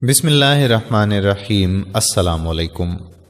بسم اللہ الرحمن الرحیم۔ السلام علیکم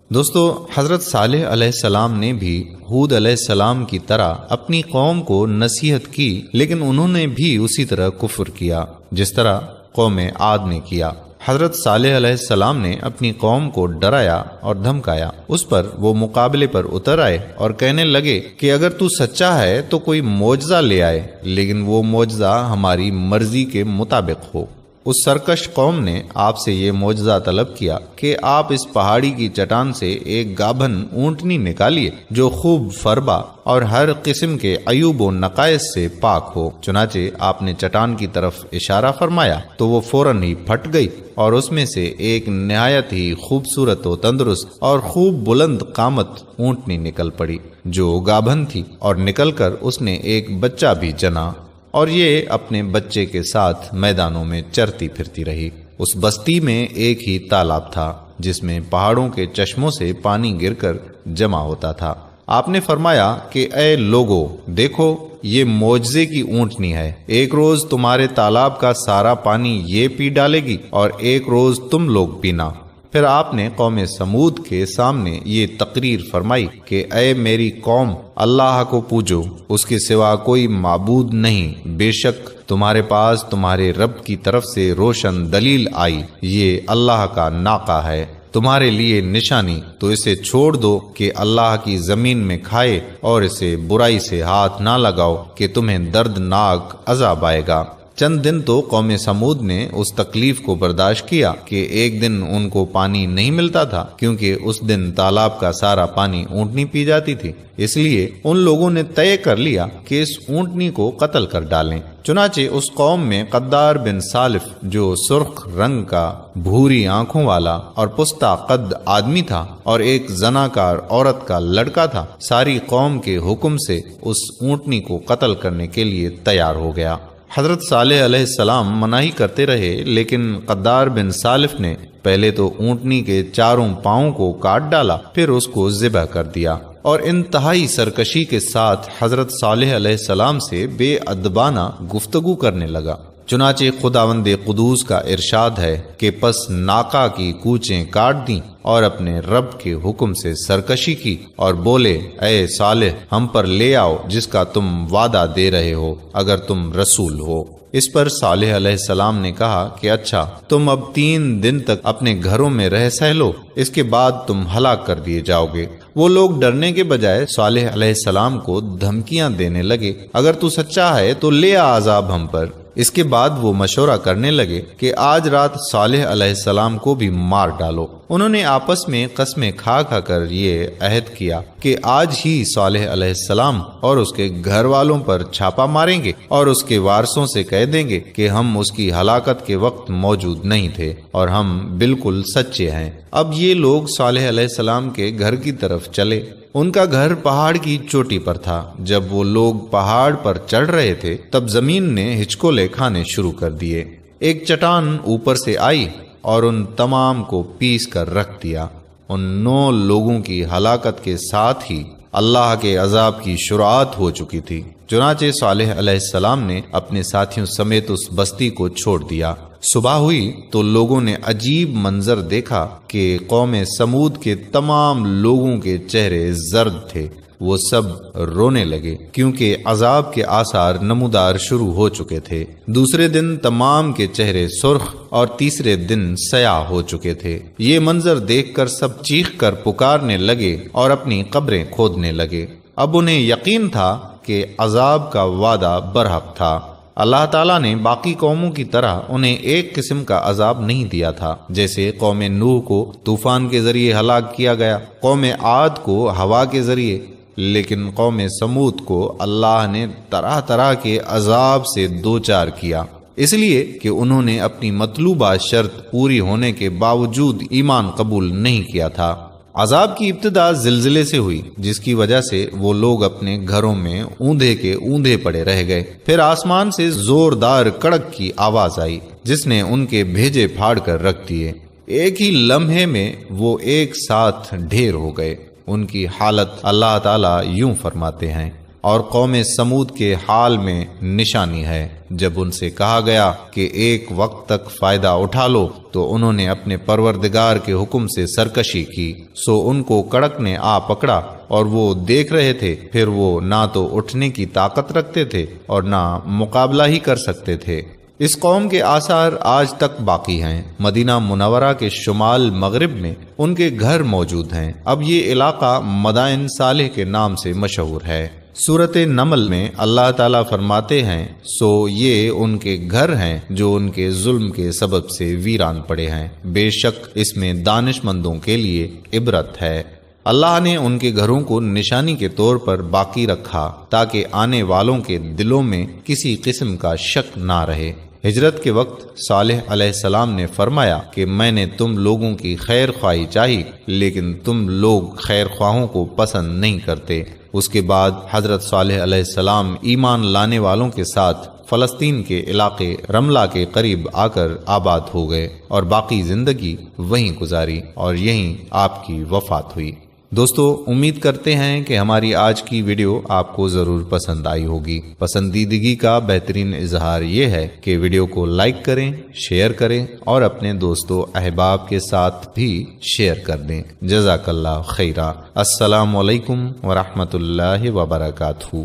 دوستو، حضرت صالح علیہ السلام نے بھی ہود علیہ السلام کی طرح اپنی قوم کو نصیحت کی، لیکن انہوں نے بھی اسی طرح کفر کیا جس طرح قوم عاد نے کیا۔ حضرت صالح علیہ السلام نے اپنی قوم کو ڈرایا اور دھمکایا، اس پر وہ مقابلے پر اتر آئے اور کہنے لگے کہ اگر تو سچا ہے تو کوئی معجزہ لے آئے، لیکن وہ معجزہ ہماری مرضی کے مطابق ہو۔ اس سرکش قوم نے آپ سے یہ معجزہ طلب کیا کہ آپ اس پہاڑی کی چٹان سے ایک گابھن اونٹنی نکالیے جو خوب فربا اور ہر قسم کے عیوب و نقائص سے پاک ہو۔ چنانچہ آپ نے چٹان کی طرف اشارہ فرمایا تو وہ فوراً ہی پھٹ گئی اور اس میں سے ایک نہایت ہی خوبصورت و تندرست اور خوب بلند قامت اونٹنی نکل پڑی جو گابھن تھی، اور نکل کر اس نے ایک بچہ بھی جنا، اور یہ اپنے بچے کے ساتھ میدانوں میں چرتی پھرتی رہی۔ اس بستی میں ایک ہی تالاب تھا جس میں پہاڑوں کے چشموں سے پانی گر کر جمع ہوتا تھا۔ آپ نے فرمایا کہ اے لوگو، دیکھو یہ معجزے کی اونٹنی ہے، ایک روز تمہارے تالاب کا سارا پانی یہ پی ڈالے گی اور ایک روز تم لوگ پینا۔ پھر آپ نے قوم سمود کے سامنے یہ تقریر فرمائی کہ اے میری قوم، اللہ کو پوجو، اس کے سوا کوئی معبود نہیں، بے شک تمہارے پاس تمہارے رب کی طرف سے روشن دلیل آئی، یہ اللہ کا ناقہ ہے، تمہارے لیے نشانی، تو اسے چھوڑ دو کہ اللہ کی زمین میں کھائے، اور اسے برائی سے ہاتھ نہ لگاؤ کہ تمہیں دردناک عذاب آئے گا۔ چند دن تو قوم سمود نے اس تکلیف کو برداشت کیا کہ ایک دن ان کو پانی نہیں ملتا تھا، کیونکہ اس دن تالاب کا سارا پانی اونٹنی پی جاتی تھی۔ اس لیے ان لوگوں نے طے کر لیا کہ اس اونٹنی کو قتل کر ڈالیں۔ چنانچہ اس قوم میں قدار بن سالف، جو سرخ رنگ کا، بھوری آنکھوں والا اور پستہ قد آدمی تھا، اور ایک زناکار عورت کا لڑکا تھا، ساری قوم کے حکم سے اس اونٹنی کو قتل کرنے کے لیے تیار ہو گیا۔ حضرت صالح علیہ السلام مناہی کرتے رہے، لیکن قدار بن سالف نے پہلے تو اونٹنی کے چاروں پاؤں کو کاٹ ڈالا، پھر اس کو ذبح کر دیا، اور انتہائی سرکشی کے ساتھ حضرت صالح علیہ السلام سے بے ادبانہ گفتگو کرنے لگا۔ چنانچہ خداوند قدوس کا ارشاد ہے کہ پس ناقہ کی کوچیں کاٹ دیں اور اپنے رب کے حکم سے سرکشی کی، اور بولے اے صالح، ہم پر لے آؤ جس کا تم وعدہ دے رہے ہو اگر تم رسول ہو۔ اس پر صالح علیہ السلام نے کہا کہ اچھا، تم اب 3 دن تک اپنے گھروں میں رہ سہ لو، اس کے بعد تم ہلاک کر دیے جاؤ گے۔ وہ لوگ ڈرنے کے بجائے صالح علیہ السلام کو دھمکیاں دینے لگے، اگر تو سچا ہے تو لے آ عذاب ہم پر۔ اس کے بعد وہ مشورہ کرنے لگے کہ آج رات صالح علیہ السلام کو بھی مار ڈالو۔ انہوں نے آپس میں قسمیں کھا کھا کر یہ عہد کیا کہ آج ہی صالح علیہ السلام اور اس کے گھر والوں پر چھاپا ماریں گے، اور اس کے وارثوں سے کہہ دیں گے کہ ہم اس کی ہلاکت کے وقت موجود نہیں تھے اور ہم بالکل سچے ہیں۔ اب یہ لوگ صالح علیہ السلام کے گھر کی طرف چلے۔ ان کا گھر پہاڑ کی چوٹی پر تھا۔ جب وہ لوگ پہاڑ پر چڑھ رہے تھے تب زمین نے ہچکولے کھانے شروع کر دیے۔ ایک چٹان اوپر سے آئی اور ان تمام کو پیس کر رکھ دیا۔ ان 9 لوگوں کی ہلاکت کے ساتھ ہی اللہ کے عذاب کی شروعات ہو چکی تھی۔ چنانچہ صالح علیہ السلام نے اپنے ساتھیوں سمیت اس بستی کو چھوڑ دیا۔ صبح ہوئی تو لوگوں نے عجیب منظر دیکھا کہ قوم سمود کے تمام لوگوں کے چہرے زرد تھے۔ وہ سب رونے لگے کیونکہ عذاب کے آثار نمودار شروع ہو چکے تھے۔ دوسرے دن تمام کے چہرے سرخ اور تیسرے دن سیاہ ہو چکے تھے۔ یہ منظر دیکھ کر سب چیخ کر پکارنے لگے اور اپنی قبریں کھودنے لگے۔ اب انہیں یقین تھا کہ عذاب کا وعدہ برحق تھا۔ اللہ تعالیٰ نے باقی قوموں کی طرح انہیں ایک قسم کا عذاب نہیں دیا تھا، جیسے قوم نوح کو طوفان کے ذریعے ہلاک کیا گیا، قوم عاد کو ہوا کے ذریعے، لیکن قوم سمود کو اللہ نے طرح طرح کے عذاب سے دوچار کیا، اس لیے کہ انہوں نے اپنی مطلوبہ شرط پوری ہونے کے باوجود ایمان قبول نہیں کیا تھا۔ عذاب کی ابتدا زلزلے سے ہوئی، جس کی وجہ سے وہ لوگ اپنے گھروں میں اوندھے کے اوندھے پڑے رہ گئے۔ پھر آسمان سے زوردار کڑک کی آواز آئی جس نے ان کے بھیجے پھاڑ کر رکھ دیے۔ ایک ہی لمحے میں وہ ایک ساتھ ڈھیر ہو گئے۔ ان کی حالت اللہ تعالیٰ یوں فرماتے ہیں، اور قوم سمود کے حال میں نشانی ہے۔ جب ان سے کہا گیا کہ ایک وقت تک فائدہ اٹھا لو تو انہوں نے اپنے پروردگار کے حکم سے سرکشی کی، سو ان کو کڑک نے آ پکڑا اور وہ دیکھ رہے تھے، پھر وہ نہ تو اٹھنے کی طاقت رکھتے تھے اور نہ مقابلہ ہی کر سکتے تھے۔ اس قوم کے آثار آج تک باقی ہیں۔ مدینہ منورہ کے شمال مغرب میں ان کے گھر موجود ہیں۔ اب یہ علاقہ مدائن صالح کے نام سے مشہور ہے۔ سورۃ نمل میں اللہ تعالیٰ فرماتے ہیں، سو یہ ان کے گھر ہیں جو ان کے ظلم کے سبب سے ویران پڑے ہیں، بے شک اس میں دانش مندوں کے لیے عبرت ہے۔ اللہ نے ان کے گھروں کو نشانی کے طور پر باقی رکھا تاکہ آنے والوں کے دلوں میں کسی قسم کا شک نہ رہے۔ ہجرت کے وقت صالح علیہ السلام نے فرمایا کہ میں نے تم لوگوں کی خیر خواہی چاہی، لیکن تم لوگ خیر خواہوں کو پسند نہیں کرتے۔ اس کے بعد حضرت صالح علیہ السلام ایمان لانے والوں کے ساتھ فلسطین کے علاقے رملہ کے قریب آ کر آباد ہو گئے اور باقی زندگی وہیں گزاری اور یہیں آپ کی وفات ہوئی۔ دوستو، امید کرتے ہیں کہ ہماری آج کی ویڈیو آپ کو ضرور پسند آئی ہوگی۔ پسندیدگی کا بہترین اظہار یہ ہے کہ ویڈیو کو لائک کریں، شیئر کریں اور اپنے دوستوں احباب کے ساتھ بھی شیئر کر دیں۔ جزاک اللہ خیرہ۔ السلام علیکم ورحمۃ اللہ وبرکاتہ۔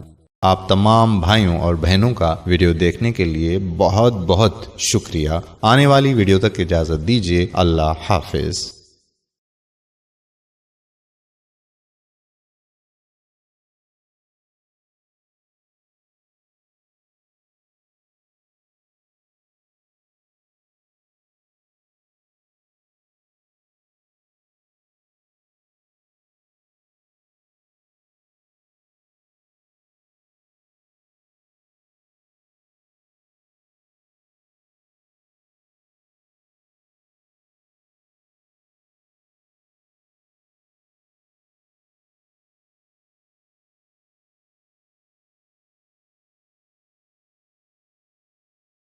آپ تمام بھائیوں اور بہنوں کا ویڈیو دیکھنے کے لیے بہت بہت شکریہ۔ آنے والی ویڈیو تک اجازت دیجیے۔ اللہ حافظ۔